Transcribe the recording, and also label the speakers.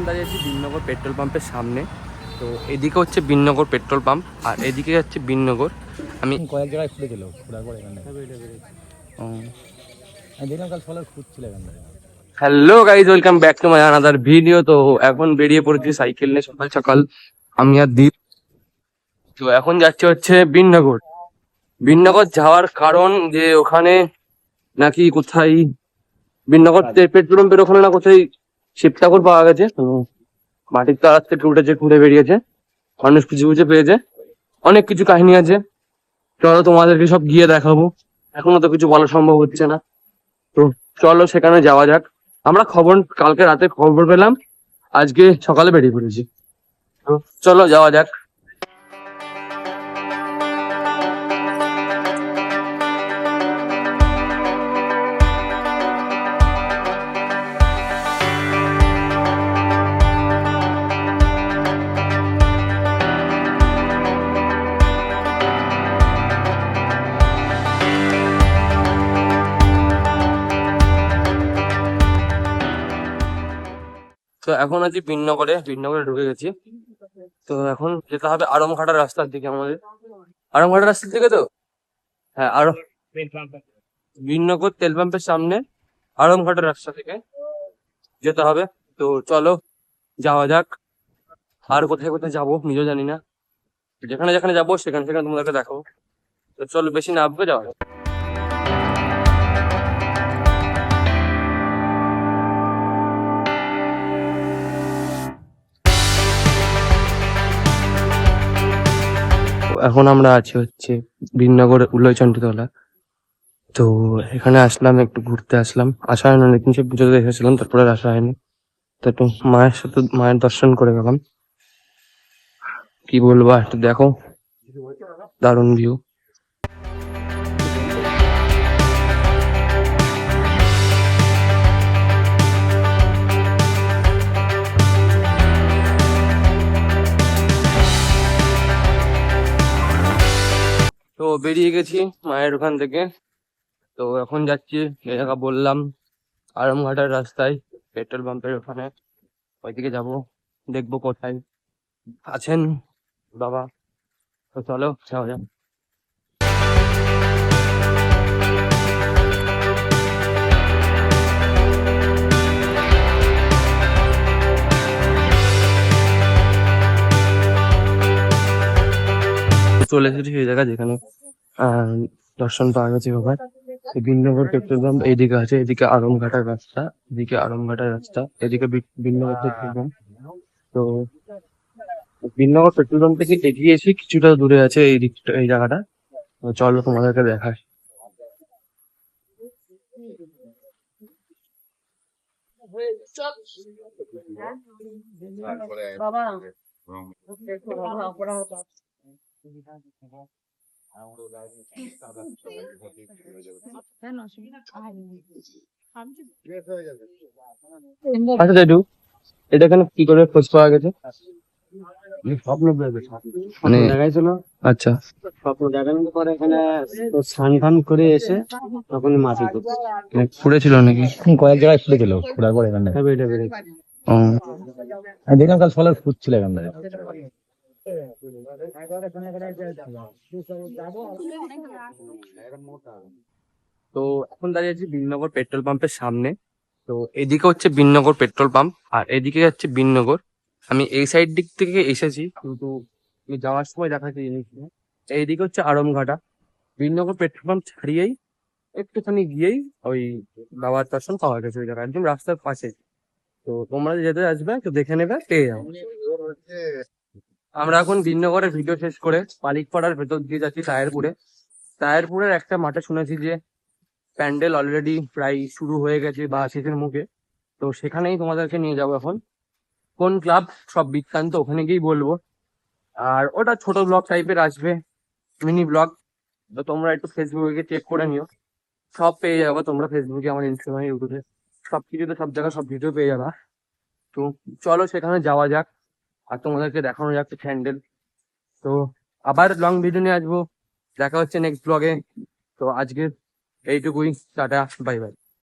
Speaker 1: দাঁড়িয়ে আছি বিননগর পেট্রোল পাম্পের সামনে। তো এদিকে হচ্ছে বিননগর পেট্রোল পাম্প আর এদিকে যাচ্ছে বিননগর। আমি
Speaker 2: কয়েক জায়গায় খুলেছিল ঘোরার পর এখানে দেখলাম কাল সকালে খুঁজছিল এখান থেকে।
Speaker 1: Hello guys, welcome back to my another video. তো এখন বেরিয়ে পড়েছি সাইকেল নিয়ে সকাল সকাল আমি আর দীপ। তো এখন যাচ্ছে হচ্ছে বিননগর। বিননগর যাওয়ার কারণ যে ওখানে নাকি কোথায় বিননগর পেট্রোল পাম্পের ওখানে না কোথায় শিব ঠাকুর পাওয়া গেছে। তো মাটির তলার থেকে উঠেছে, ঘুরে বেরিয়েছে, মানুষ খুঁজে খুঁজে পেয়েছে, অনেক কিছু কাহিনী আছে। চলো তোমাদেরকে সব গিয়ে দেখাবো। এখনো তো কিছু বলা সম্ভব হচ্ছে না, তো চলো সেখানে যাওয়া যাক। আমরা কালকে রাতে খবর পেলাম, আজকে সকালে বেরিয়ে পড়েছি। তো চলো যাওয়া যাক। তো এখন আছি বিননগরে ঢুকে গেছি। তো এখন যেতে হবে আড়ংঘাটার রাস্তার দিকে আমাদের। আড়ংঘাটার রাস্তার দিকে তো হ্যাঁ, বিননগর তেল পাম্পের সামনে আড়ংঘাটার রাস্তা থেকে যেতে হবে। তো চলো যাওয়া যাক। আর কোথায় কোথায় যাবো নিজেও জানি না, যেখানে যেখানে যাবো সেখানে সেখানে তোমাদেরকে দেখাবো। তো চলো বেশি না ভাববে যাওয়া যাক। এখন আমরা আছি হচ্ছে বিননগর উলয়চন্ডীতলা। তো এখানে আসলাম, একটু ঘুরতে আসলাম। আসা হয়নি, অনেকদিন সে পুজোতে এসেছিলাম, তারপরে আর আসা হয়নি। তো একটু মায়ের দর্শন করে গেলাম। কি বলবো, একটু দেখো, দারুণ ভিউ। তো বেরিয়ে গেছি মায়ের ওখান থেকে। তো এখন যাচ্ছি যে জায়গা বললাম, আরামঘাটার রাস্তায় পেট্রোল পাম্পের ওখানে, ওইদিকে যাব, দেখবো কোথায় আছেন বাবা। তো চলো যাওয়া যাক। চলে এসেছি সেই জায়গা যেখানে আহ দর্শন পাওয়া গেছে বাবার। বিননগর পেট্রোল পাম্প এইদিকে আছে, এদিকে আরামঘাটার রাস্তা, এদিকে বিননগর পেট্রোল পাম্প। তো বিননগর পেট্রোল পাম্প থেকে এগিয়ে এসে কিছুটা দূরে আছে এই দিকটা, এই জায়গাটা। তো চলো তোমাদেরকে দেখাই। আচ্ছা দাদু, এটা এখানে কি করে খোঁজ পাওয়া গেছে?
Speaker 2: স্বপ্ন
Speaker 1: মানে
Speaker 2: দেখাইছিল,
Speaker 1: আচ্ছা,
Speaker 2: স্বপ্ন দেখানোর পরে এখানে স্নান টান করে এসে তখন মাটি
Speaker 1: ফুটেছিল নাকি?
Speaker 2: কয়েক জায়গায় খুলেছিল ঘোরার পর এখানে
Speaker 1: ও,
Speaker 2: দেখলাম কাল সকালে খুঁজছিল এখান থেকে।
Speaker 1: তো এখন দাঁড়িয়ে আছি বিননগর পেট্রোল পাম্পের সামনে। তো এদিকে হচ্ছে বিননগর পেট্রোল পাম্প আর এদিকে যাচ্ছে বিননগর। আমি এই সাইড দিক থেকে এসেছি, কিন্তু আমি যাওয়ার সময় দেখাচ্ছি জিনিসটা। এইদিকে হচ্ছে আড়ংঘাটা। বিননগর পেট্রোল পাম্প ছাড়িয়েই একটুখানি গিয়েই ওই বাবার দর্শন পাওয়া গেছে, ওই জায়গায় একদম রাস্তার পাশে। তো তোমরা যেতে আসবে তো দেখে নেবে, পেয়ে যাবো। আমরা এখন বিননগরের ভিডিও শেষ করে পালিকপাড়ার ভেতর দিয়ে যাচ্ছি তায়েরপুরে। তায়েরপুরের একটা মাঠে শুনেছি যে প্যান্ডেল অলরেডি প্রায় শুরু হয়ে গেছে বা শেষের মুখে। তো সেখানেই তোমাদেরকে নিয়ে যাবো এখন। কোন ক্লাব সব বৃত্তান্ত ওখানে গিয়েই বলবো। আর ওটা ছোট ব্লগ টাইপের আসবে, মিনি ব্লগ। তো তোমরা একটু ফেসবুকে চেক করে নিও, সব পেয়ে যাবে তোমরা ফেসবুকে, আমার ইনস্টাগ্রামে, ইউটিউবে, সব কিছুতে সব জায়গায় সব ভিডিও পেয়ে যাবা। তো চলো সেখানে যাওয়া যাক আর তোমাদেরকে দেখানো যাচ্ছে প্যান্ডেল। তো আবার লং ভিডিও নিয়ে আসবো, দেখা হচ্ছে নেক্সট ব্লগে। তো আজকে এইটুকুই, টাটা, বাই বাই।